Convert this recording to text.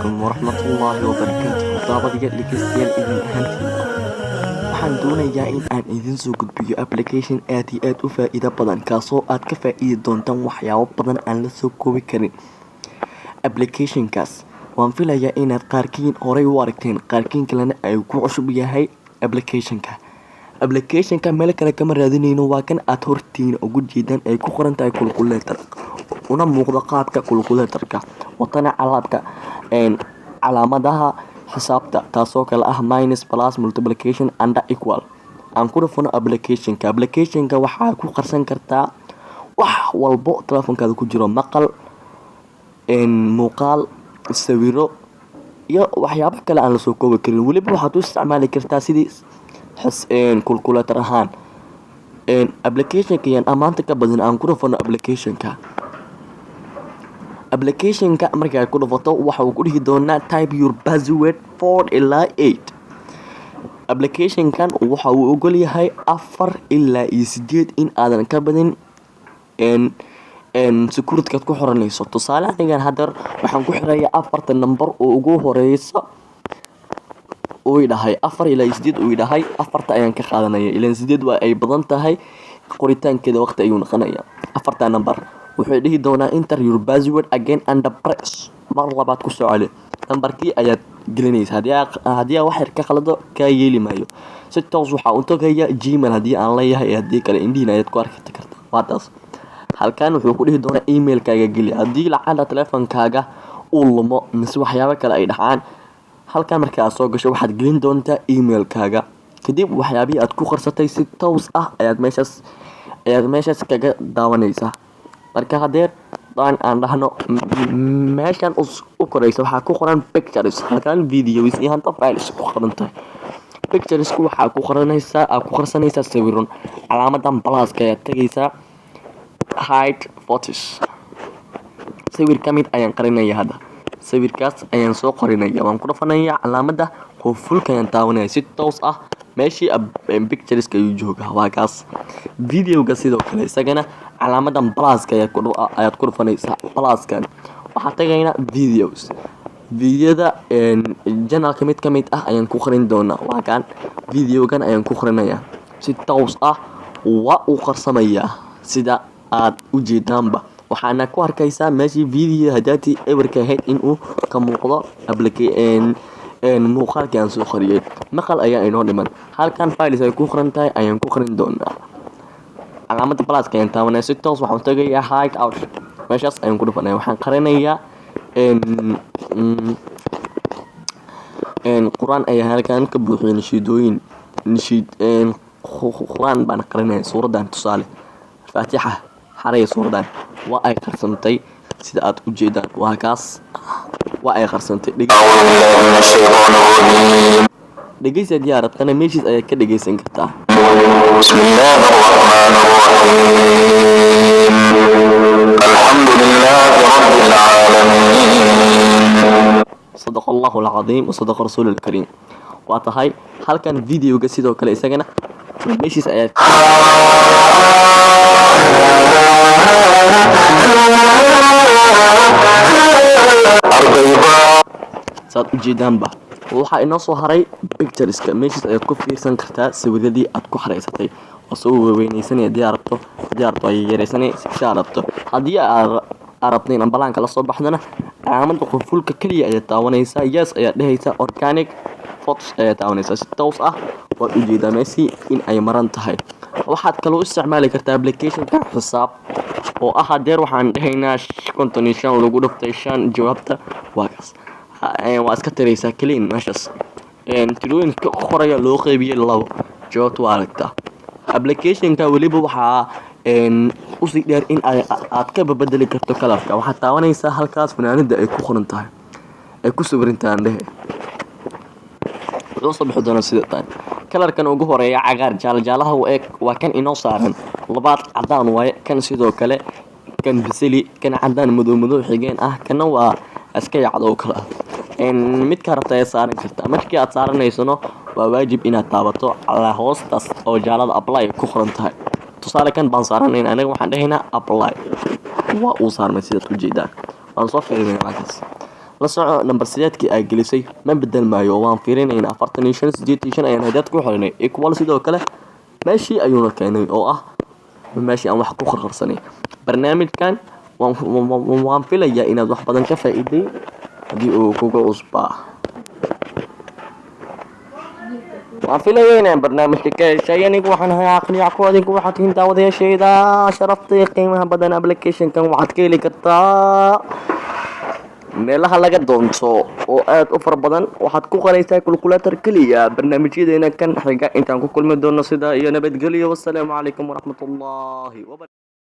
calaykum waraxmatullaahi wabarakaatuh. Daawadayaal dhegeystayaal idin ahaantiinba waxaan doonayaa in aan idin soo gudbiyo application aad iyo aad u faa'iido badan, kaasoo aad ka faa'iidi doontaan waxyaabo badan aan la soo koobi karin. Applicationkaas waan filayaa inaad qaarkiin horey u aragteen, qaarkiin kalena ay ku cusub yahay applicationka meel kale kama raadinayno, waa kan aad hortiina ugu jeedaan ay ku qoran tahay calculator, una muuqda qaabka calculatorka watana calaamadaha xisaabta, taasoo kale ah minus, plus, multiplication and equal. aan ku dhufano applicationka waxaa ku qarsan kartaa wax walbo telefonkaada ku jiro, maqal, muuqaal, sawiro iyo waxyaabo kale aan lasoo koobi karin. weliba waxaad u isticmaali kartaa sidii calculator ahaan. applicationka yaan amaanta ka badan aan ku dhufano applicationka markaad ku dhufato waxa uu ku dhihi doonaa type your password 4 ilaa 8. applicationkan waxa uu ogol yahay 4 ilaa 8 in aadan ka badin securitykaad ku xiranayso. tusaale anigan hadda waxaan ku xirayaa 4 number oo ugu horeysa uu idhahay 4 ilaa 8 uu idhahay 4 ayaan ka qaadanaya, ilaan 8 waa ay badan tahay, qoritaankeeda waqti ayuu noqonayaa. 4 number wuxuu dhihi doonaa enter your password again and press, mar labaad ku soo celi nambarkii ayaad gelinaysa. haddii wax yar ka qalado kaa yeeli maayo. si toos waxaa u tagaya gmail haddii aan leeyahay, haddii kale indhihiina ayaad ku arki kartaa. waa taas. halkan wuxuu ku dhihi doonaa emailkaaga geli. haddii lacala telefonkaaga uu lumo mise waxyaabo kale ay dhacaan, halkan marka aad soo gasho waxaad gelin doontaa emailkaaga, kadib waxyaabihii aad ku qarsatay si toos ah ayaad meeshaas kaga daawanaysaa. marka hadeer aan dhahno meeshan u koraysa waxaa ku qoran pictures, halkan videos iyo hanta files ku qoran tahay. picturesku waxaa ku qarsanaysaa sawirun, calaamadan pluska ayaad tagaysaa hide photos. sawir ka mid ayaan qarinaya, hadda sawirkaas ayaan soo qorinaya, waan ku dhufanaya calaamada qufulka ayaan taabanaya. si toos ah meeshii pictureska ayuu joogaa. waa kaas. videoga sidoo kale isagana calaamadan pluska ayaad ku dhufanaysaa. pluskan waxaa tagaynaa videoda janalka mid ka mid ah ayaan ku qorin doonaa. waa kan videogan ayaan ku qorinayaa. si toos ah waa uu qarsamayaa sida aad u jeedaanba. waxaana ku arkaysaa meeshii video hadaati ewerka ahayd inuu ka muuqdo muuqaalkii aan soo qoriyay. maqal ayaa inoo dhiman. halkan files ay ku qoran tahay ayaan ku qorin doonaa. calaamada pluska ayaan taabanaya. si toos waxaan tagayaa hide out, meeshaas ayaan ku dhufanaya. waxaan qarinayaa quraan ayaa halkan ka buuxiyay nashiidooyin. quraan baan qarinaya. suuradan tusaale faatixa xaraya, suuradan waa ay qarsantay sida aad u jeedaan. waa kaas, waa ay qarsantay. dhegeysa haddii aad rabtana meeshiis ayaad ka dhegeysan kartaa. bismillaahi rahmaani rahiim, alxamdulillaahi rabbil aalamiin, sadaqa allahu alcadiim wa sadaqa rasuulul kariim. waa tahay halkan videoga sidoo kale isagana meeshiis ayaad saad u jeedaanba. waxaa inoo soo haray pictureska, meeshiis ayaad ku fiirsan kartaa sawiradii aad ku xaraysatay. oo soo waweynaysanay haddii aad rabto ay yaraysanay si aad rabto. haddii aad rabto in ambalaanka la soo baxdana calaamada qufulka kaliya ayaad taawanaysaa. yes ayaad dhehaysaa. organic photos ayaad taawanaysaa. si toos ah waad u jeedaa meeshii in ay maran tahay. waxaad kaloo isticmaali kartaa applicationka xisaab oo ah hadeer waxaan dhehaynaa 55 lagu dhuftay 5 jawaabta. waa kaas. waa iska tiraysaa clean meeshaas. tirooyinka qoraya loo qaybiyay 2 jawaabta waa aragtaa. applicationka weliba waxaa usii dheer in aad ka bedeli karto kalarka. waxaad taabanaysaa halkaas fanaanada ay ku qoran tahay, ay ku sawiran tahay andhehe. wuxuu soo bixi doonaa sida tan. kalarkan ugu horeeya cagaar, jaalaha u eg waa kan inoo saaran. labaad cadaan waaye, kan sidoo kale kan biseli, kan cadaan madow xigeen ah, kana waa iska yacad oo kale ah. midka rabta ay saaran kartaa. markii aad saaranaysano waa waajib inaad taabato ala hoostaas oo jaalada apply ku qoran tahay. tusaale kan baan saaranayn, anaga waxaan dhahaynaa apply. waa uu saarmay sidaad u jeedaan. waan soo fiirinay markaas. la soco number 8kii ay gelisay ma bedel maayo waan fiirinayna 45 85 ayaan hadad ku xirinay equal sidoo kale meeshii ayuuna keenay oo ah meeshii aan wax ku qarqarsanay barnaamijkan waan filayaa inaad wax badan ka faa'iiday hadii uu kugu cusbaa waan filayaa inaan barnaamijka ka heshay anigu waxaan hayaa aqliya ku adigu waxaad tihiin daawadayaashayda sharafta qiimaha badan application-kan waxaad ka heli kartaa meelaha laga doonto oo aad u far badan waxaad ku qoraysaa calculator kaliya barnaamijyadeena kan xiga intaan ku kulmi doono sida iyo nabadgelyo wassalaamu calaykum waraxmatullaahi